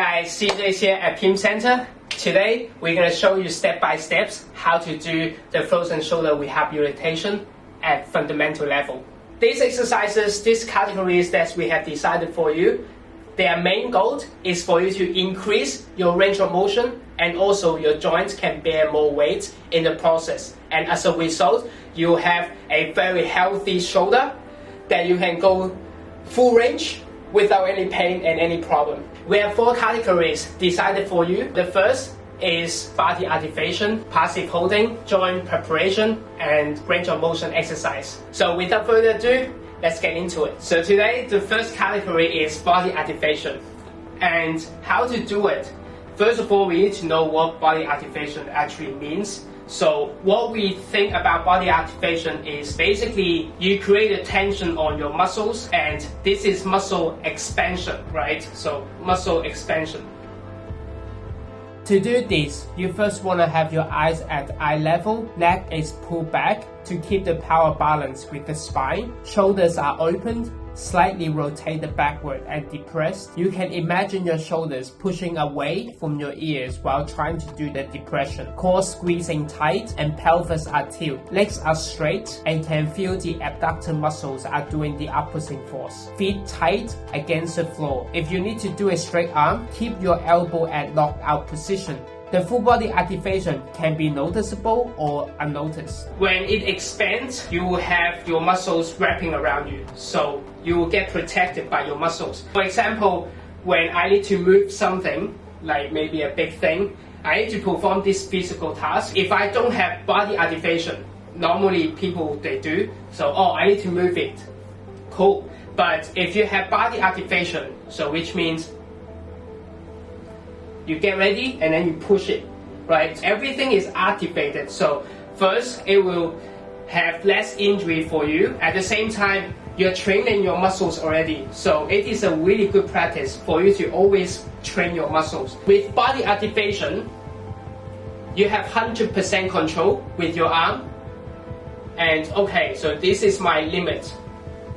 guys, CJ here at I.MCenter. Today we're going to show you step by steps how to do the frozen shoulder rehabilitation at fundamental level. These exercises, these categories that we have decided for you, their main goal is for you to increase your range of motion, and also your joints can bear more weight in the process. And as a result, you have a very healthy shoulder that you can go full range without any pain and any problem. We have 4 categories decided for you. The first is body activation, passive holding, joint preparation, and range of motion exercise. So without further ado, let's get into it. So today, the first category is body activation. And how to do it? First of all, we need to know what body activation actually means. So what we think about body activation is basically you create a tension on your muscles, and this is muscle expansion, right? So muscle expansion. To do this, you first want to have your eyes at eye level, neck is pulled back to keep the power balance with the spine, shoulders are opened, slightly rotated backward and depressed. You can imagine your shoulders pushing away from your ears while trying to do the depression. Core squeezing tight and pelvis are tilted. Legs are straight and can feel the abductor muscles are doing the opposite force. Feet tight against the floor. If you need to do a straight arm, keep your elbow at locked out position. The full body activation can be noticeable or unnoticed. When it expands, you will have your muscles wrapping around you, so you will get protected by your muscles. For example, when I need to move something, like maybe a big thing, I need to perform this physical task. If I don't have body activation, normally people they do, so I need to move it. Cool. But if you have body activation, so which means you get ready and then you push it, right? Everything is activated. So first, it will have less injury for you. At the same time, you're training your muscles already. So it is a really good practice for you to always train your muscles. With body activation, you have 100% control with your arm. And okay, so this is my limit,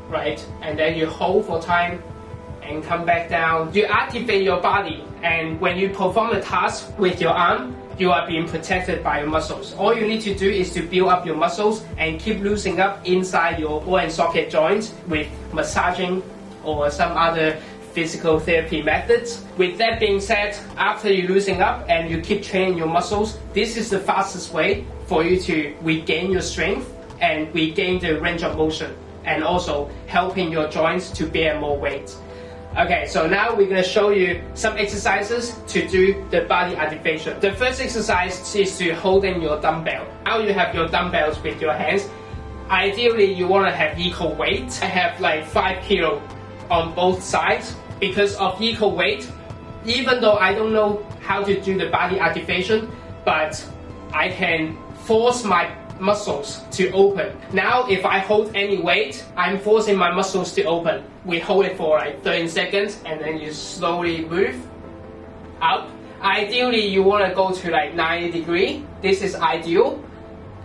right? And then you hold for time and come back down. You activate your body, and when you perform a task with your arm, you are being protected by your muscles. All you need to do is to build up your muscles and keep loosening up inside your ball and socket joints with massaging or some other physical therapy methods. With that being said, after you loosen up and you keep training your muscles, this is the fastest way for you to regain your strength and regain the range of motion, and also helping your joints to bear more weight. Okay, so now we're going to show you some exercises to do the body activation. The first exercise is to holding your dumbbell. Now you have your dumbbells with your hands. Ideally, you want to have equal weight. I have like 5 kilo on both sides. Because of equal weight, even though I don't know how to do the body activation, but I can force my muscles to open. Now if I hold any weight, I'm forcing my muscles to open. We hold it for like 30 seconds and then you slowly move up. Ideally you want to go to like 90 degrees. This is ideal,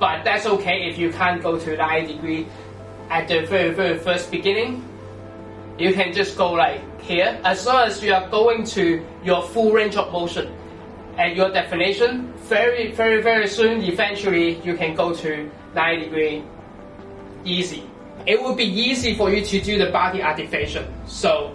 but that's okay if you can't go to 90 degrees at the very first beginning. You can just go like here. As long as you are going to your full range of motion and your definition, very soon, eventually, you can go to 90 degrees easy. It will be easy for you to do the body activation. So,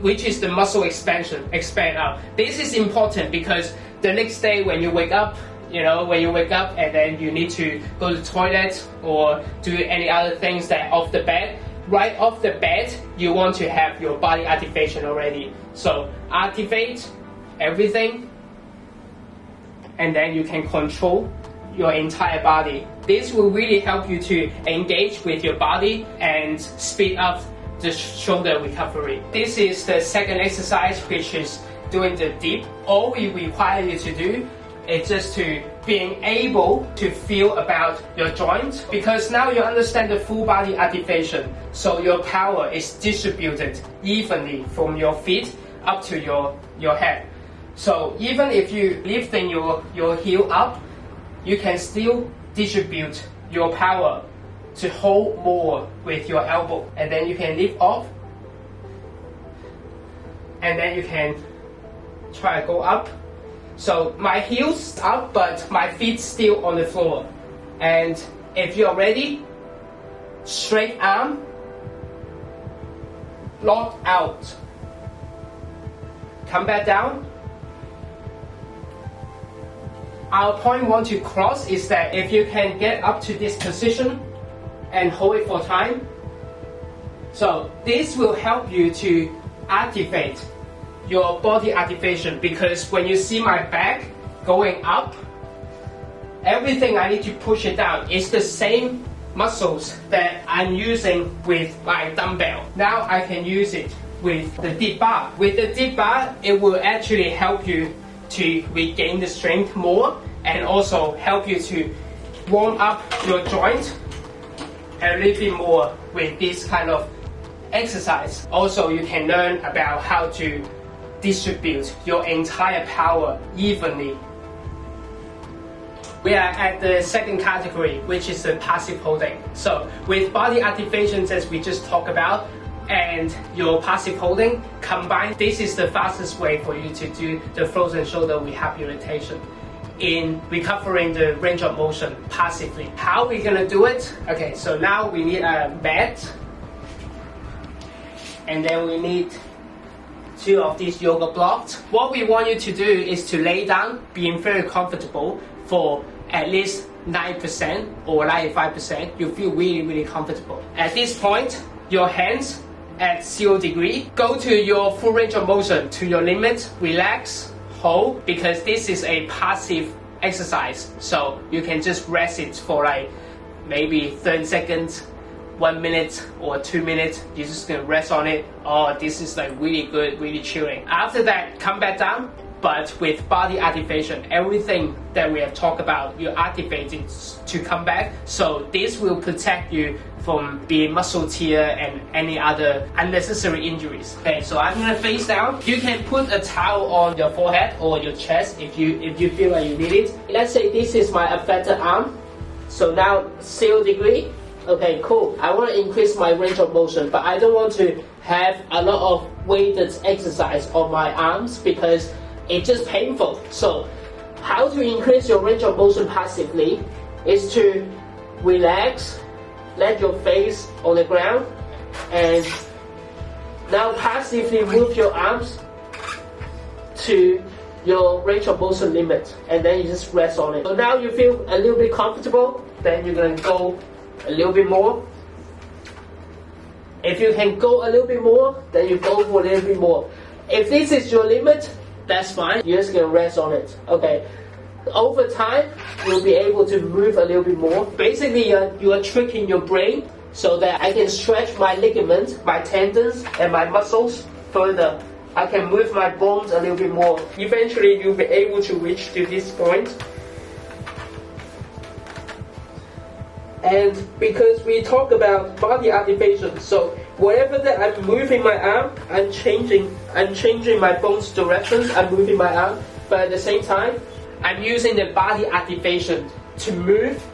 which is the muscle expansion, expand out. This is important because the next day when you wake up, and then you need to go to the toilet or do any other things that off the bed, right off the bed, you want to have your body activation already. So activate everything, and then you can control your entire body. This will really help you to engage with your body and speed up the shoulder recovery. This is the second exercise, which is doing the dip. All we require you to do is just to being able to feel about your joint, because now you understand the full body activation, so your power is distributed evenly from your feet up to your head. So even if you lifting your heel up, you can still distribute your power to hold more with your elbow, and then you can lift off and then you can try to go up. So my heels up, but my feet still on the floor. And if you're ready, straight arm, lock out, come back down. Our point want to cross is that if you can get up to this position and hold it for time, so this will help you to activate your body activation, because when you see my back going up, everything I need to push it down is the same muscles that I'm using with my dumbbell. Now I can use it with the deep bar. With the deep bar, it will actually help you to regain the strength more and also help you to warm up your joint a little bit more with this kind of exercise. Also, you can learn about how to distribute your entire power evenly. We are at the second category, which is the passive holding. So with body activations, as we just talked about, and your passive holding combined, this is the fastest way for you to do the frozen shoulder rehabilitation in recovering the range of motion passively. How are we gonna do it? Okay, so now we need a mat, and then we need 2 of these yoga blocks. What we want you to do is to lay down, being very comfortable for at least 9% or 95%. You feel really comfortable. At this point, your hands at 0 degree. Go to your full range of motion, to your limit, relax, hold, because this is a passive exercise. So you can just rest it for like maybe 30 seconds, 1 minute or 2 minutes. You're just gonna rest on it. Oh, this is like really good, really chilling. After that, come back down, but with body activation. Everything that we have talked about, you activate it to come back. So this will protect you from being muscle tear and any other unnecessary injuries. Okay, so I'm gonna face down. You can put a towel on your forehead or your chest if you feel like you need it. Let's say this is my affected arm. So now 0 degree. Okay, cool. I want to increase my range of motion, but I don't want to have a lot of weighted exercise on my arms because it's just painful. So how to increase your range of motion passively is to relax, let your face on the ground, and now passively move your arms to your range of motion limit, and then you just rest on it. So now you feel a little bit comfortable, then you're gonna go a little bit more. If you can go a little bit more, then you go for a little bit more. If this is your limit, that's fine. You're just gonna rest on it. Okay. Over time, you'll be able to move a little bit more. Basically, you are tricking your brain so that I can stretch my ligaments, my tendons, and my muscles further. I can move my bones a little bit more. Eventually, you'll be able to reach to this point. And because we talk about body activation, so wherever that I'm moving my arm, I'm changing my bones direction, I'm moving my arm, but at the same time, I'm using the body activation to move.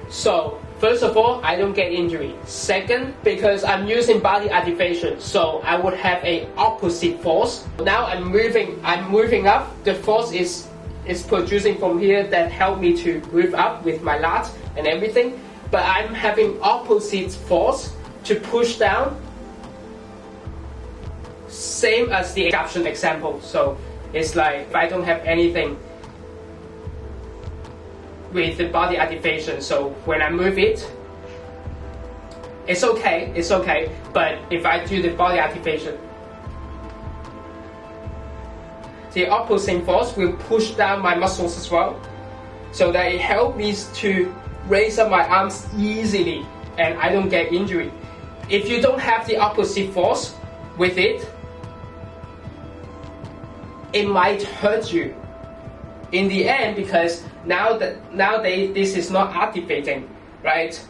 So first of all, I don't get injury. Second, because I'm using body activation, so I would have a opposite force. Now I'm moving up, the force is producing from here that help me to move up with my lats and everything. But I'm having opposite force to push down. Same as the caption example. So it's like if I don't have anything with the body activation, so when I move it, it's okay. But if I do the body activation, the opposite force will push down my muscles as well, so that it helps me to raise up my arms easily and I don't get injury. If you don't have the opposite force with it, it might hurt you in the end, because nowadays this is not activating, right?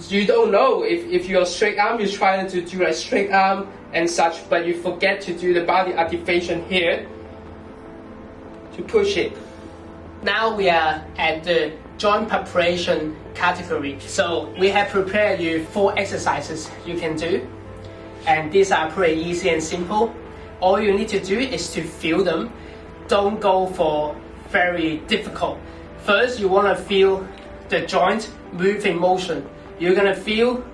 You don't know if you're straight arm, you're trying to do a straight arm and such, but you forget to do the body activation here to push it. Now we are at the joint preparation category. So we have prepared you 4 exercises you can do, and these are pretty easy and simple. all you need to do is to feel them. Don't go for very difficult. First, you want to feel the joint move in motion. You're going to feel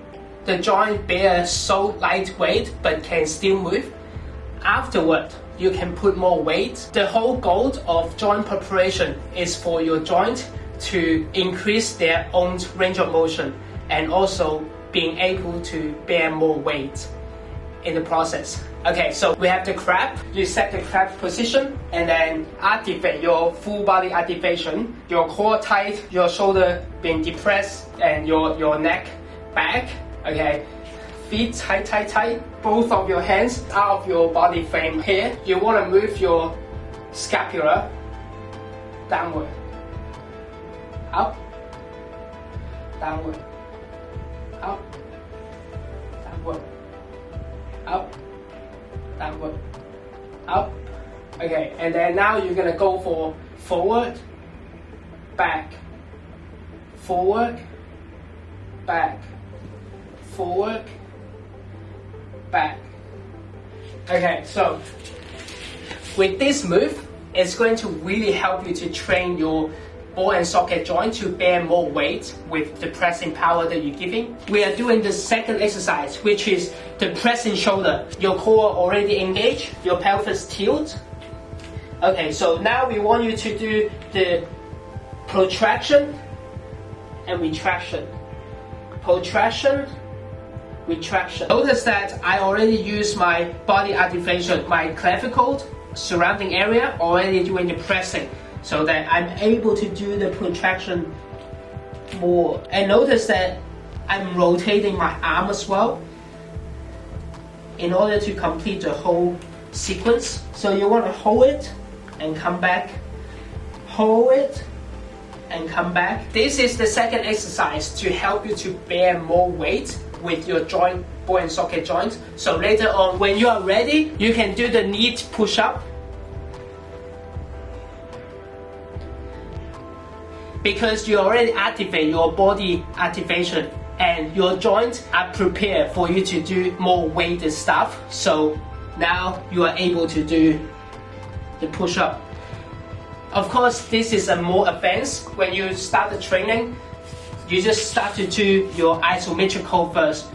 the joint bear so lightweight but can still move. Afterward, you can put more weight. The whole goal of joint preparation is for your joint to increase their own range of motion and also being able to bear more weight in the process. Okay, so we have the crab. You set the crab position and then activate your full body activation. Your core tight, your shoulder being depressed, and your neck back. Okay, feet tight, tight, tight. Both of your hands out of your body frame here. You want to move your scapula downward, up, downward, up, downward, up, downward, up. Okay, and then now you're gonna go for forward, back, forward, back, forward, back. Okay, so with this move, it's going to really help you to train your ball and socket joint to bear more weight with the pressing power that you're giving. We are doing the second exercise, which is the pressing shoulder. Your core already engaged, your pelvis tilt. Okay, so now we want you to do the protraction and retraction. Protraction, retraction. Notice that I already used my body activation, my clavicle surrounding area, already doing the pressing, so that I'm able to do the protraction more. And notice that I'm rotating my arm as well in order to complete the whole sequence. So you want to hold it and come back, hold it and come back. This is the second exercise to help you to bear more weight with your joint, ball and socket joint. So later on, when you are ready, you can do the knee push-up. Because you already activate your body activation and your joints are prepared for you to do more weighted stuff. So now you are able to do the push-up. Of course, this is a more advanced. When you start the training, you just start to do your isometrical first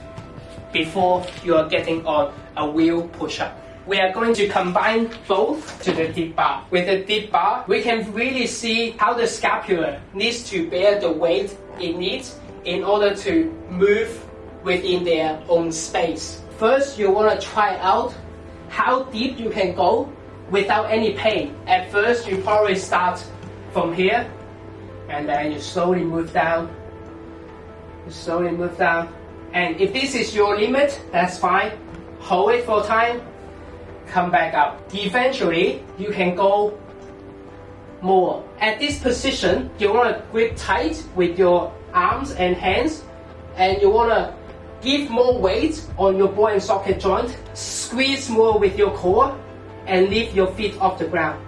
before you are getting on a wheel push-up. We are going to combine both to the deep bar. With the deep bar, we can really see how the scapula needs to bear the weight it needs in order to move within their own space. First, you want to try out how deep you can go without any pain. At first, you probably start from here, and then you slowly move down. You slowly move down. And if this is your limit, that's fine. Hold it for time. Come back up. Eventually, you can go more. At this position, you want to grip tight with your arms and hands, and you want to give more weight on your ball and socket joint. Squeeze more with your core and lift your feet off the ground.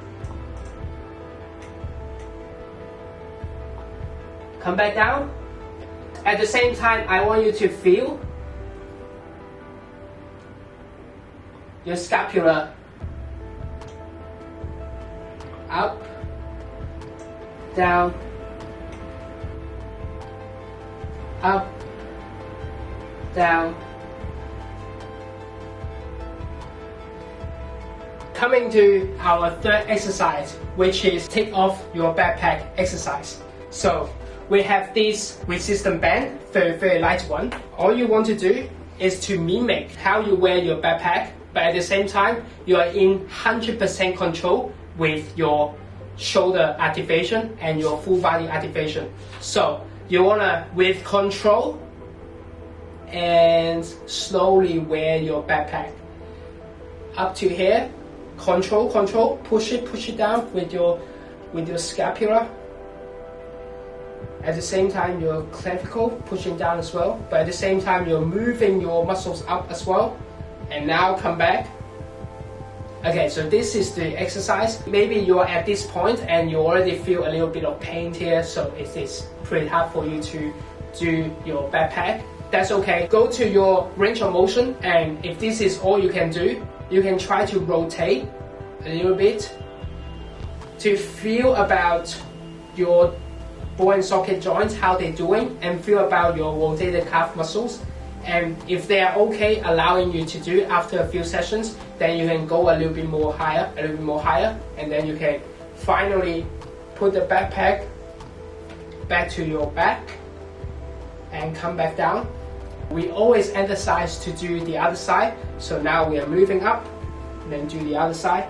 Come back down. At the same time, I want you to feel your scapula up, down, up, down. Coming to our third exercise, which is take off your backpack exercise. So we have this resistant band, very light one. All you want to do is to mimic how you wear your backpack, but at the same time, you are in 100% control with your shoulder activation and your full body activation. So you wanna, with control, and slowly wear your backpack. Up to here, control, push it down with your scapula. At the same time, your clavicle pushing down as well, but at the same time, you're moving your muscles up as well. And now come back. Okay, so this is the exercise. Maybe you're at this point and you already feel a little bit of pain here, so it is pretty hard for you to do your backpack. That's okay. Go to your range of motion, and if this is all you can do, you can try to rotate a little bit to feel about your ball and socket joints, how they're doing, and feel about your rotated calf muscles. And if they are okay, allowing you to do after a few sessions, then you can go a little bit more higher, and then you can finally put the backpack back to your back and come back down. We always emphasize to do the other side, so now we are moving up, and then do the other side,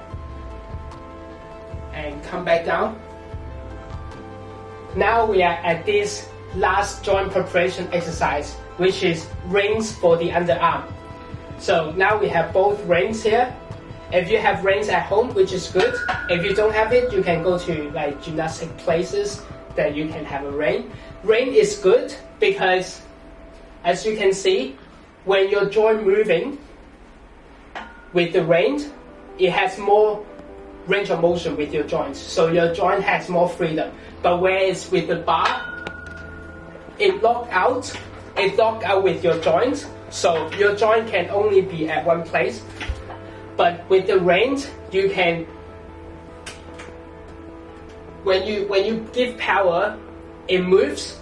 and come back down. Now we are at this last joint preparation exercise, which is rings for the underarm. So now we have both rings here. If you have rings at home, which is good. If you don't have it, you can go to like gymnastic places that you can have a ring. Ring is good because, as you can see, when your joint moving with the ring, it has more range of motion with your joints, so your joint has more freedom. But when it's with the bar, it lock out with your joint, so your joint can only be at one place. But with the range, you can, when you give power, it moves,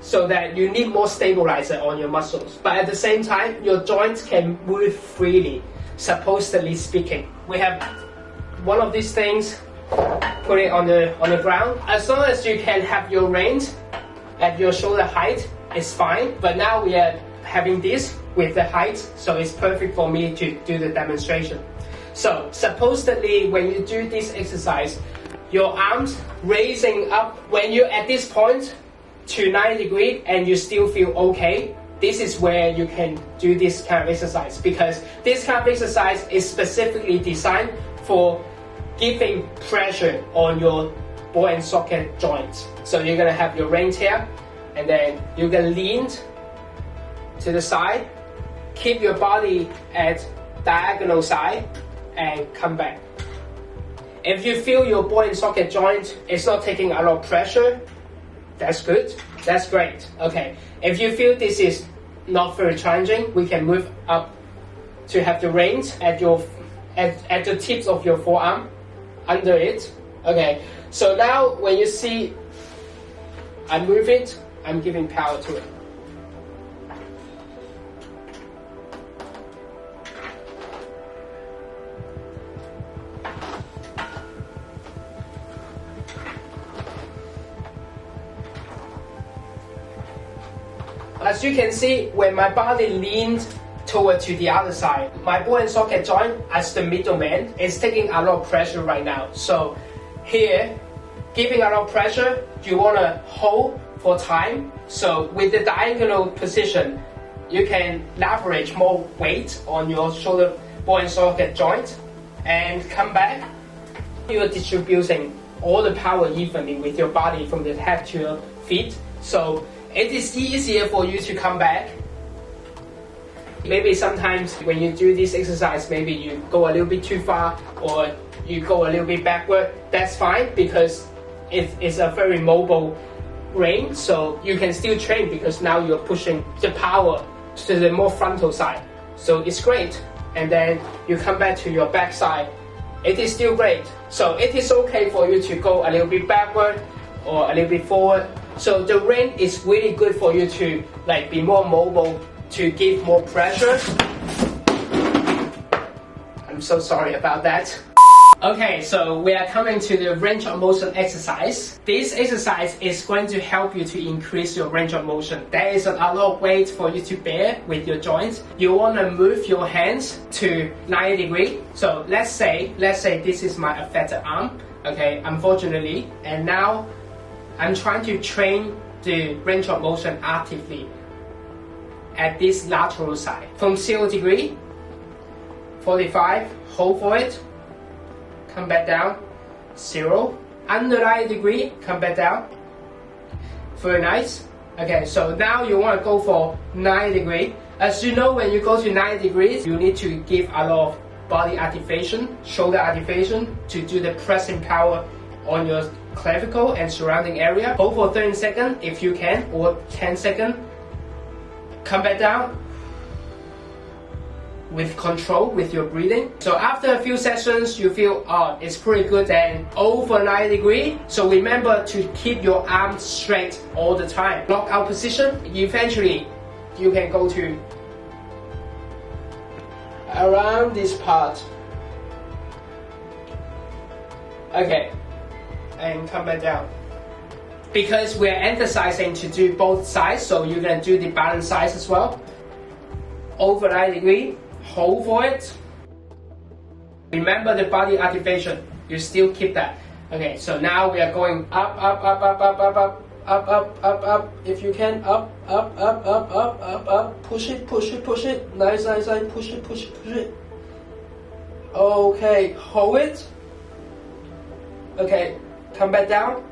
so that you need more stabilizer on your muscles. But at the same time, your joints can move freely, supposedly speaking. We have one of these things, put it on the ground. As long as you can have your range at your shoulder height, it's fine. But now we are having this with the height, so it's perfect for me to do the demonstration. So supposedly when you do this exercise, your arms raising up when you're at this point to 90 degrees and you still feel okay, this is where you can do this kind of exercise, because this kind of exercise is specifically designed for giving pressure on your ball and socket joints. So you're gonna have your range here, and then you're gonna lean to the side, keep your body at diagonal side, and come back. If you feel your ball and socket joint is not taking a lot of pressure, that's good, that's great. Okay, if you feel this is not very challenging, we can move up to have the range at the tips of your forearm, under it. Okay, so now when you see I move it, I'm giving power to it. As you can see, when my body leaned toward to the other side, my ball and socket joint as the middleman is taking a lot of pressure right now. So here, giving a lot of pressure, you want to hold for time. So with the diagonal position, you can leverage more weight on your shoulder ball and socket joint and come back. You are distributing all the power evenly with your body from the head to your feet. So it is easier for you to come back. Maybe sometimes when you do this exercise, maybe you go a little bit too far or you go a little bit backward. That's fine, because it's a very mobile range, so you can still train because now you're pushing the power to the more frontal side. So it's great. And then you come back to your back side. It is still great. So it is okay for you to go a little bit backward or a little bit forward. So the range is really good for you to like be more mobile, to give more pressure. I'm so sorry about that. Okay, so we are coming to the range of motion exercise. This exercise is going to help you to increase your range of motion. There is a lot of weight for you to bear with your joints. You want to move your hands to 90 degrees. So let's say this is my affected arm, okay, unfortunately. And now I'm trying to train the range of motion actively at this lateral side. From 0 degree, 45, hold for it, come back down, 0, under 90 degree, come back down. Very nice. Okay, so now you want to go for 90 degree. As you know, when you go to 90 degrees, you need to give a lot of body activation, shoulder activation, to do the pressing power on your clavicle and surrounding area. Hold for 30 seconds if you can, or 10 seconds. Come back down. with control with your breathing. So after a few sessions, you feel, oh, it's pretty good and over 90 degrees. So remember to keep your arms straight all the time. Lock out position. Eventually, you can go to around this part. Okay, and come back down. Because we're emphasizing to do both sides, so you're gonna do the balance sides as well. Over 90 degrees, hold for it. Remember the body activation, you still keep that. Okay, so now we are going up, up, up, up, up, up, up, up, up, up, up, if you can, up, up, up, up, up, up, up, push it, push it, push it, nice, nice, nice, push it, push it, push it. Okay, hold it. Okay, come back down.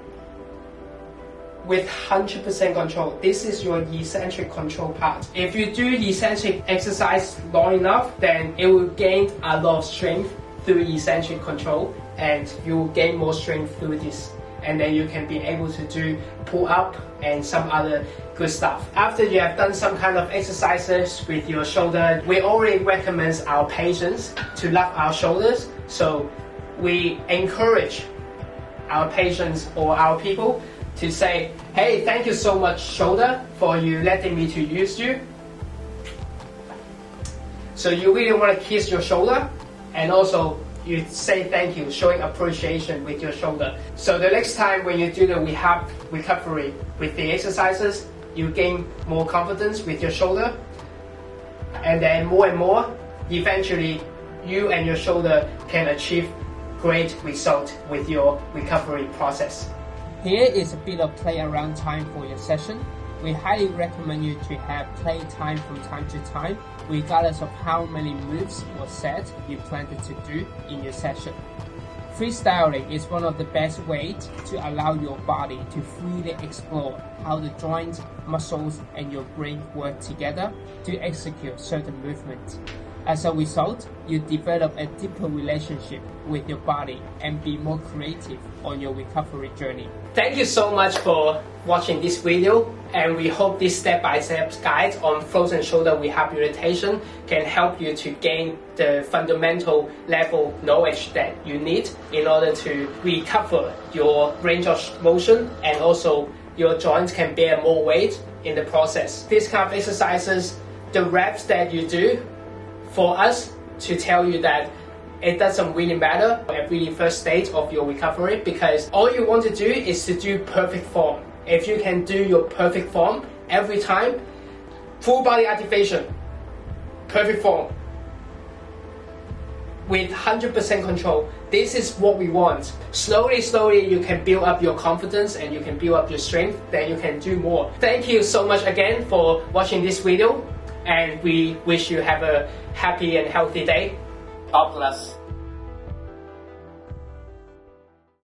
With 100% control. This is your eccentric control part. If you do eccentric exercise long enough, then it will gain a lot of strength through eccentric control, and you will gain more strength through this. And then you can be able to do pull up and some other good stuff. After you have done some kind of exercises with your shoulder, we already recommend our patients to love our shoulders. So we encourage our patients or our people to say, hey, thank you so much shoulder for you letting me to use you. So you really want to kiss your shoulder, and also you say thank you, showing appreciation with your shoulder. So the next time when you do the rehab recovery with the exercises, you gain more confidence with your shoulder, and then more and more, eventually you and your shoulder can achieve great result with your recovery process. Here is a bit of play around time for your session. We highly recommend you to have play time from time to time, regardless of how many moves or sets you plan to do in your session. Freestyling is one of the best ways to allow your body to freely explore how the joints, muscles, and your brain work together to execute certain movements. As a result, you develop a deeper relationship with your body and be more creative on your recovery journey. Thank you so much for watching this video, and we hope this step-by-step guide on frozen shoulder rehabilitation can help you to gain the fundamental level knowledge that you need in order to recover your range of motion, and also your joints can bear more weight in the process. These kind of exercises, the reps that you do, for us to tell you that it doesn't really matter at really first stage of your recovery, because all you want to do is to do perfect form. If you can do your perfect form every time, full body activation, perfect form, with 100% control, this is what we want. Slowly, slowly you can build up your confidence and you can build up your strength, then you can do more. Thank you so much again for watching this video, and we wish you have a happy and healthy day. God bless.